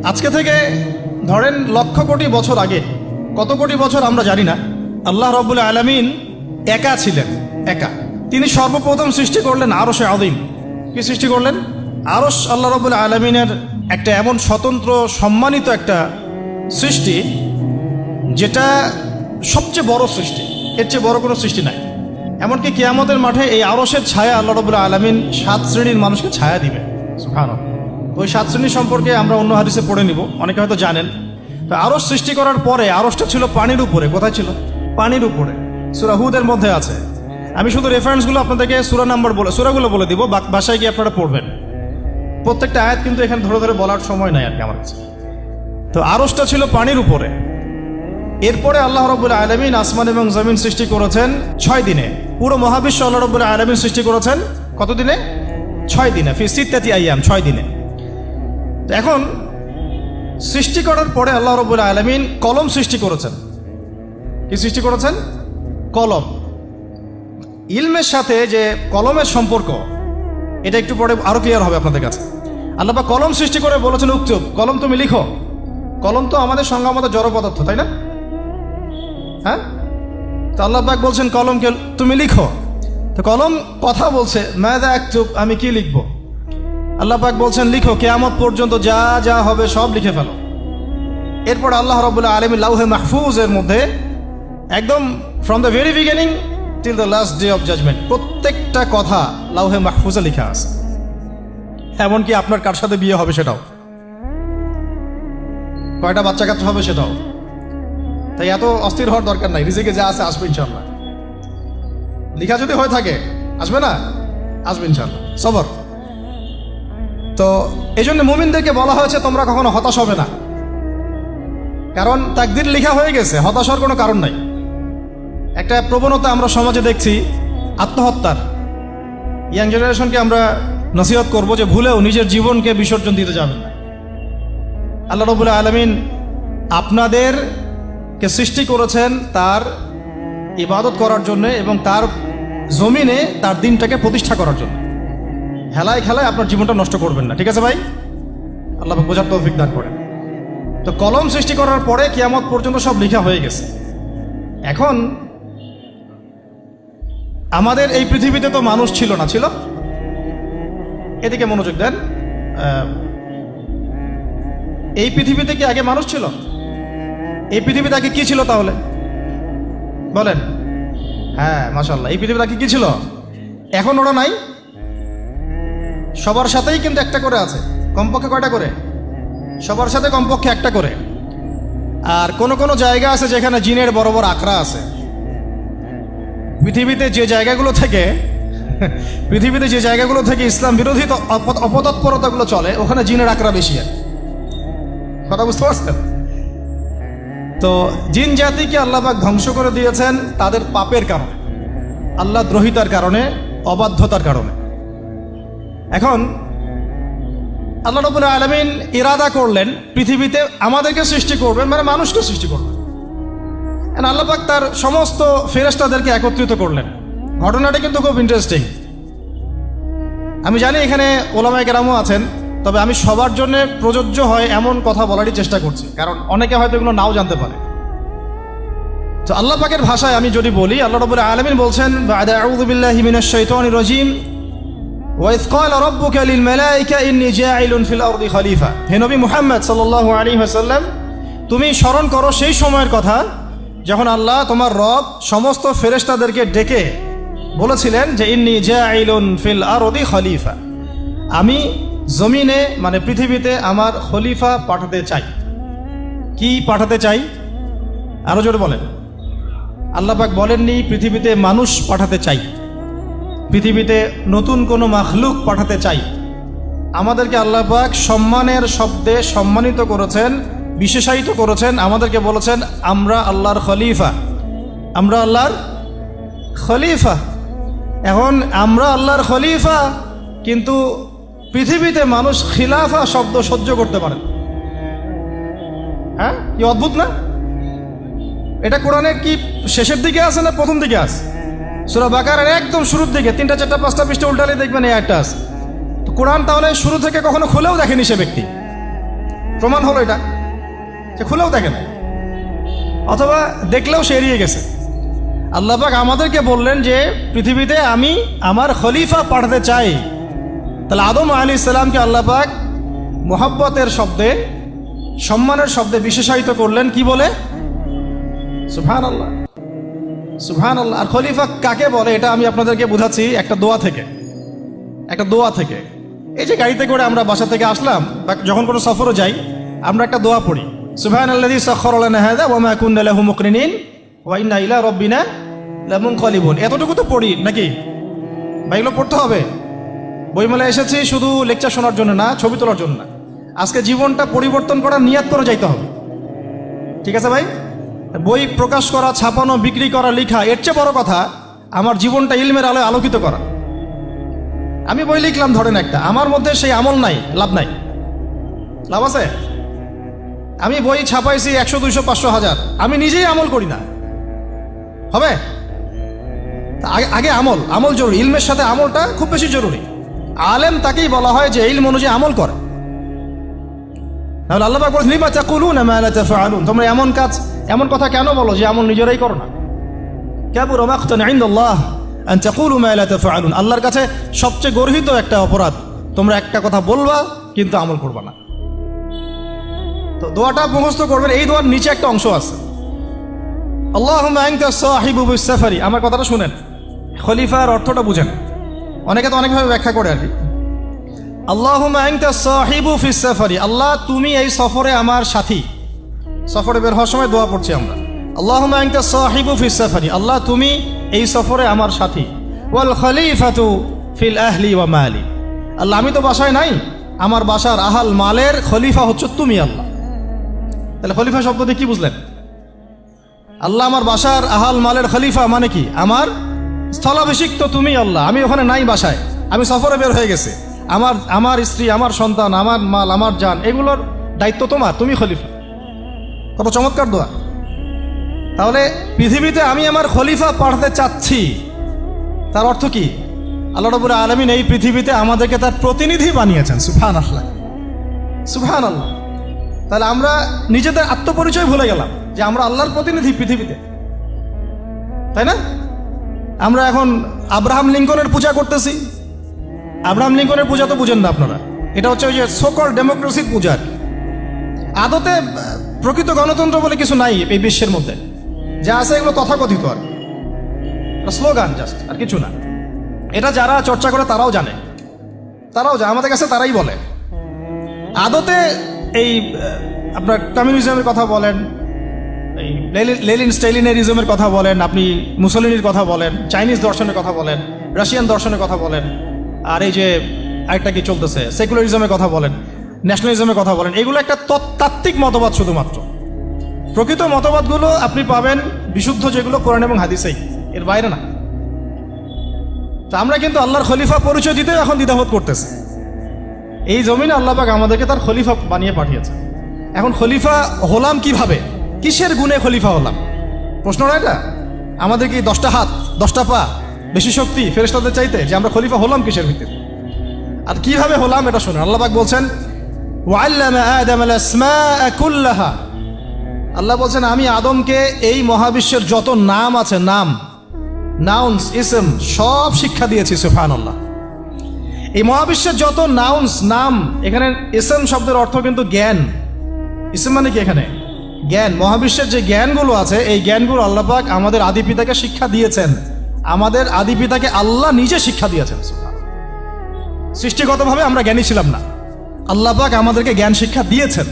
আজকে থেকে ধরেন লক্ষ কোটি বছর আগে, কত কোটি বছর আমরা জানি না, আল্লাহ রাব্বুল আলামিন একা ছিলেন। একা তিনি সর্বপ্রথম সৃষ্টি করলেন আরশে আযীম। কি সৃষ্টি করলেন? আরশ আল্লাহ রাব্বুল আলামিনের একটা এমন স্বতন্ত্র সম্মানিত একটা সৃষ্টি, যেটা সবচেয়ে বড় সৃষ্টি, এর চেয়ে বড় কোনো সৃষ্টি নাই। এমনকি কিয়ামতের মাঠে এই আরশের ছায়া আল্লাহ রাব্বুল আলামিন 7 শ্রেণীর মানুষকে ছায়া দিবে। সুবহানাল্লাহ। ওই 7 শ্রেণী সম্পর্কে আমরা অন্য হাদিসে পড়ে নিব, অনেকে হয়তো জানেন। তো আরশ সৃষ্টি করার পরে আরশটা ছিল পানির উপরে। কোথায় ছিল? পানির উপরে। সূরা হুদের মধ্যে আছে। আমি শুধু রেফারেন্সগুলো আপনাদেরকে সূরাগুলো বলে দিব, বাসায় গিয়ে আপনারা পড়বেন। প্রত্যেকটা আয়াত কিন্তু এখানে ধরে ধরে বলার সময় নাই আর কি আমার কাছে। তো আরশটা ছিল পানির উপরে। এরপরে আল্লাহ রাব্বুল আলামিন আসমান এবং জমিন সৃষ্টি করেছেন 6 দিনে। পুরো মহাবিশ্ব আল্লাহ রাব্বুল আলামিন সৃষ্টি করেছেন কত দিনে? 6 দিনে। ফি সিত্তাতি আইয়াম, 6 দিনে। তো এখন সৃষ্টি করার পরে আল্লাহ রাব্বুল আলামিন কলম সৃষ্টি করেছেন। কি সৃষ্টি করেছেন? কলম। ইলমের সাথে যে কলমের সম্পর্ক, এটা একটু পরে আরো ক্লিয়ার হবে আপনাদের কাছে। আল্লাহ পাক কলম সৃষ্টি করে বলেছেন উক্তুব, কলম তুমি লিখো। কলম তো আমাদের সংজ্ঞা মতো জড় পদার্থ, তাই না? হ্যাঁ। তো আল্লাহ পাক বলছেন কলমকে তুমি লিখো। তো কলম কথা বলছে, মাযা আকতুব, আমি কি লিখব? আল্লাহ পাক বলছেন লিখো, কিয়ামত পর্যন্ত যা যা হবে সব লিখে ফেলো। এরপর আল্লাহ রাব্বুল আলামিন লাউহে মাহফুজের মধ্যে একদম from the very beginning till the last day of judgment প্রত্যেকটা কথা লাউহে মাহফুজে লেখা আছে। এমনকি আপনার কার সাথে বিয়ে হবে সেটাও, কয়টা বাচ্চা কাচ্চা হবে সেটাও। তাই এত অস্থির হওয়ার দরকার নাই, রিজিকে যা আছে আসবে ইনশাআল্লাহ। লেখা যদি হয়ে থাকে আসবে না? আসবে ইনশাআল্লাহ, সবর। তো এই জন্য মুমিনদেরকে বলা হয়েছে তোমরা কখনো হতাশ হবে না, কারণ তাকদীর লেখা হয়ে গেছে, হতাশ হওয়ার কোনো কারণ নাই। একটা প্রবণতা আমরা সমাজে দেখছি আত্মহত্যার। ইয়াং জেনারেশনকে আমরা নসিহত করব যে ভুলেও নিজের জীবনকে বিসর্জন দিতে যাবেন না। আল্লাহ রাব্বুল আলামিন আপনাদেরকে সৃষ্টি করেছেন তার ইবাদত করার জন্য এবং তার জমিনে তার দিনটাকে প্রতিষ্ঠা করার জন্য। হেলায় খেলায় আপনার জীবনটা নষ্ট করবেন না, ঠিক আছে ভাই? আল্লাহ বোঝার তৌফিক দান করেন। তো কলম সৃষ্টি করার পরে কিয়ামত পর্যন্ত সব লেখা হয়ে গেছে। এখন আমাদের এই পৃথিবীতে তো মানুষ ছিল না, ছিল? এদিকে মনোযোগ দেন। এই পৃথিবীতে কি আগে মানুষ ছিল? এই পৃথিবীতে আগে কি ছিল তাহলে বলেন? হ্যাঁ, মাশাআল্লাহ। এই পৃথিবীতে আগে কি ছিল? এখন ওরা নাই? সবার সাথেই কিন্তু একটা করে আছে, কমপক্ষে কয়টা করে? সবার সাথে কমপক্ষে একটা করে। আর কোন কোন জায়গা আছে যেখানে জিনের বড় বড় আখড়া আছে। পৃথিবীতে যে জায়গাগুলো থেকে ইসলাম বিরোধী অপতৎপরতাগুলো চলে, ওখানে জিনের আখড়া বেশি। কথা বুঝতে পারছেন? তো জিন জাতিকে আল্লাহ পাক ধ্বংস করে দিয়েছেন তাদের পাপের কারণে, আল্লাহ দ্রোহিতার কারণে, অবাধ্যতার কারণে। এখন আল্লাহ রাব্বুল আলামিন ইরাদা করলেন পৃথিবীতে আমাদেরকে সৃষ্টি করবেন, মানে মানুষকে সৃষ্টি করবেন। আল্লাহ পাক তার সমস্ত ফেরেশতাদেরকে একত্রিত করলেন। ঘটনাটা কিন্তু খুব ইন্টারেস্টিং। আমি জানি এখানে ওলামায়ে কেরামও আছেন, তবে আমি সবার জন্য প্রযোজ্য হয় এমন কথা বলারই চেষ্টা করছি, কারণ অনেকে হয়তো এগুলো নাও জানতে পারে। তো আল্লাহ পাকের ভাষায় আমি যদি বলি, আল্লাহ রাব্বুল আলামিন বলছেন বা'দা আউযু বিল্লাহি মিনাশ শাইতানির রাজীম ওয়াইয ক্বালা রাব্বুকা লিল মালায়েকা ইন্নী জাঈলুন ফিল আরদি খলিফা। হে নবী মুহাম্মদ সাল্লাল্লাহু আলাইহি ওয়াসাল্লাম, তুমি স্মরণ করো সেই সময়ের কথা যখন আল্লাহ তোমার রব সমস্ত ফেরেশতাদেরকে ডেকে বলেছিলেন যে ইন্নী জাঈলুন ফিল আরদি খলিফা, আমি জমিনে মানে পৃথিবীতে আমার খলিফা পাঠাতে চাই। কি পাঠাতে চাই? আরো জোরে বলেন। আল্লাহ পাক বলেননি পৃথিবীতে মানুষ পাঠাতে চাই, পৃথিবীতে নতুন কোনো মাখলুক পাঠাতে চাই। আমাদেরকে আল্লাহ পাক সম্মানের শব্দে সম্মানিত করেছেন, বিশেষায়িত করেছেন। আমাদেরকে বলেছেন আমরা আল্লাহর খলিফা, আমরা আল্লাহর খলিফা। এখন আমরা আল্লাহর খলিফা, কিন্তু পৃথিবীতে মানুষ খিলাফা শব্দ সহ্য করতে পারে। হ্যাঁ, কি অদ্ভুত না? এটা কোরআনের কি শেষের দিকে আছে না প্রথম দিকে আছে? সূরা বাকারার একদম শুরুর দিকে 3টা 4টা 5টা পৃষ্ঠা উল্টালে দেখবেন এই একটা আছে। তো কোরআন তাহলে শুরু থেকে কখনো খুলেও দেখেনি সে ব্যক্তি। প্রমাণ হলো এটা, সে খুলেও দেখে না, অথবা দেখলেও সে এড়িয়ে গেছে। আল্লাহ পাক আমাদেরকে বললেন যে পৃথিবীতে আমি আমার খলিফা পাঠাতে চাই। তাহলে আদম আলাইহিস সালামকে আল্লাহ পাক মোহাব্বতের শব্দে, সম্মানের শব্দে বিশেষায়িত করলেন কি বলে? সুবহানাল্লাহ, সুবহানাল্লাহ। আর খলিফা কাকে বলে এটা আমি আপনাদেরকে বোঝাচ্ছি একটা দোয়া থেকে, একটা দোয়া থেকে। এই যে গাড়িতে করে আমরা বাসা থেকে আসলাম বা যখন কোনো সফরে যাই, আমরা একটা দোয়া পড়ি, সুবহানাল্লাযী সাখখারা লানা হাযা ওয়া মা কুন্না লাহু মুকরিনিন ওয়া ইন্না ইলা রাব্বিনা লামুনকালিবুন। এতটুকু তো পড়ি নাকি? বা এগুলো পড়তে হবে? বইমেলায় এসেছি শুধু লেকচার শোনার জন্য না, ছবি তোলার জন্য না। আজকে জীবনটা পরিবর্তন করার নিয়াত করে যাইতে হবে, ঠিক আছে ভাই? বই প্রকাশ করা, ছাপানো, বিক্রি করা, লেখা, এর চেয়ে বড় কথা আমার জীবনটা ইলমের আলোয় আলোকিত করা। আমি বই লিখলাম ধরেন একটা, আমার মধ্যে সেই আমল নাই, লাভ নাই? লাভ আছে? আমি বই ছাপাইছি 100, 200, 500, 1000, আমি নিজেই আমল করি না, হবে? আগে আমল, আমল জরুরি। ইলমের সাথে আমলটা খুব বেশি জরুরি। আলেম তাকেই বলা হয় যে ইলম অনুযায়ী আমল করে। তাহলে আল্লাহ পাক বলেন লিমা তাকুলুনা মা লা তাফআলুন, তোমরা এমন কাজ, এমন কথা কেন বলো যে আমল নিজেরাই করো না? কাবুরা মাকতান ইনদাল্লাহ আন তাকুলু মা লা তাফআলুন, আল্লাহর কাছে সবচেয়ে গর্হিত একটা অপরাধ, তোমরা একটা কথা বলবা কিন্তু আমল করবা না। তো দোয়াটা মুখস্থ করবেন। এই দোয়ার নিচে একটা অংশ আছে, আল্লাহুম্মা আনতা সাহিবু বিস সাফারি। আমার কথাটা শুনেন, খলিফার অর্থটা বুঝেন। অনেকে তো অনেকভাবে ব্যাখ্যা করে আর কি। আল্লাহুম্মা আনতা সাহিবু ফিস সাফারি, আল্লাহ তুমি এই সফরে আমার সাথী। সফরে বের হওয়ার সময় দোয়া পড়ছি আমরা, আল্লাহুম্মা আনতা সাহিবু ফিস সাফারি, আল্লাহ তুমি এই সফরে আমার সাথী। ওয়াল খলিফাতু ফিল আহলি ওয়া মালি, আল্লাহ আমি তো বাসায় নাই, আমার বাসার আহাল মালের খলিফা হচ্ছে তুমি আল্লাহ। তাহলে খলিফা শব্দ দিয়ে কি বুঝলেন? আল্লাহ আমার বাসার আহাল মালের খলিফা মানে কি? আমার স্থলাভিষিক্ত তুমি আল্লাহ, আমি ওখানে নাই বাসায়, আমি সফরে বের হয়ে গেছি, আমার স্ত্রী, আমার সন্তান, আমার মাল, আমার জান, এগুলোর দায়িত্ব তোমার, তুমি খলিফা। কত চমৎকার দোয়া। তাহলে পৃথিবীতে আমি আমার খলিফা পাঠাতে চাচ্ছি, তার অর্থ কি? আল্লাহ রাব্বুল আলামিন এই পৃথিবীতে আমাদেরকে তার প্রতিনিধি বানিয়েছেন। সুবহানাল্লাহ, সুবহানাল্লাহ। তাহলে আমরা নিজেদের আত্মপরিচয় ভুলে গেলাম যে আমরা আল্লাহর প্রতিনিধি পৃথিবীতে, তাই না? আমরা এখন আব্রাহাম লিঙ্কনের পূজা করতেছি। আব্রাহাম লিঙ্কনের পূজা তো বুঝেন না আপনারা, এটা হচ্ছে ওই যে সোকল ডেমোক্রেসির পূজা। আদতে প্রকৃত গণতন্ত্র বলে কিছু নাই এই বিশ্বের মধ্যে, যা আছে এগুলো তথাকথিত আর স্লোগান, জাস্ট, আর কিছু না। এটা যারা চর্চা করে তারাও জানে, আমাদের কাছে তারাই বলে। আদতে এই আপনার কমিউনিজমের কথা বলেন, এই লেনিন স্টেলিনারিজমের কথা বলেন, আপনি মুসলিনির কথা বলেন, চাইনিজ দর্শনের কথা বলেন, রাশিয়ান দর্শনের কথা বলেন, আর এই যে আরেকটা কি চলতেছে সেকুলারিজমের কথা বলেন, ন্যাশনালিজমের কথা বলেন, এগুলো একটা তাত্ত্বিক মতবাদ শুধুমাত্র। প্রকৃত মতবাদগুলো আপনি পাবেন বিশুদ্ধ যেগুলো কোরআন এবং হাদিসেই, এর বাইরে না। তা আমরা কিন্তু আল্লাহর খলিফা পরিচয় দিতে এখন দ্বিধাবোধ করতেছি। এই জমিনে আল্লাহ পাক আমাদেরকে তার খলিফা বানিয়ে পাঠিয়েছে। এখন খলিফা হলাম কিভাবে, কিসের গুণে খলিফা হলাম? প্রশ্নটা এটা। আমাদের কি 10টা হাত, 10টা পা, বেশি শক্তি ফেরেশতাদের চাইতে, যে আমরা খলিফা হলাম কিসের ভিত্তিতে আর কিভাবে হলাম? এটা শুনুন। আল্লাহ পাক বলছেন ওয়াল্লামা আদামাল আসমাআ কুল্লাহা, আল্লাহ বলছেন আমি আদমকে এই মহাবিশ্বের যত নাম আছে, নাউন্স, ইসম, সব শিক্ষা দিয়েছি। সুবহানাল্লাহ। এই মহাবিশ্বের যত নাউন্স, নাম, এখানে ইসম শব্দের অর্থ কিন্তু জ্ঞান। ইসম মানে কি? এখানে জ্ঞান। মহাবিশ্বের যে জ্ঞানগুলো আছে, এই জ্ঞানগুলো আল্লাহ পাক আমাদের আদি পিতাকে শিক্ষা দিয়েছেন। আমাদের আদি পিতাকে আল্লাহ নিজে শিক্ষা দিয়েছেন। সৃষ্টিগতভাবে আমরা জ্ঞানী ছিলাম না, আল্লাহ পাক আমাদেরকে জ্ঞান শিক্ষা দিয়েছেন।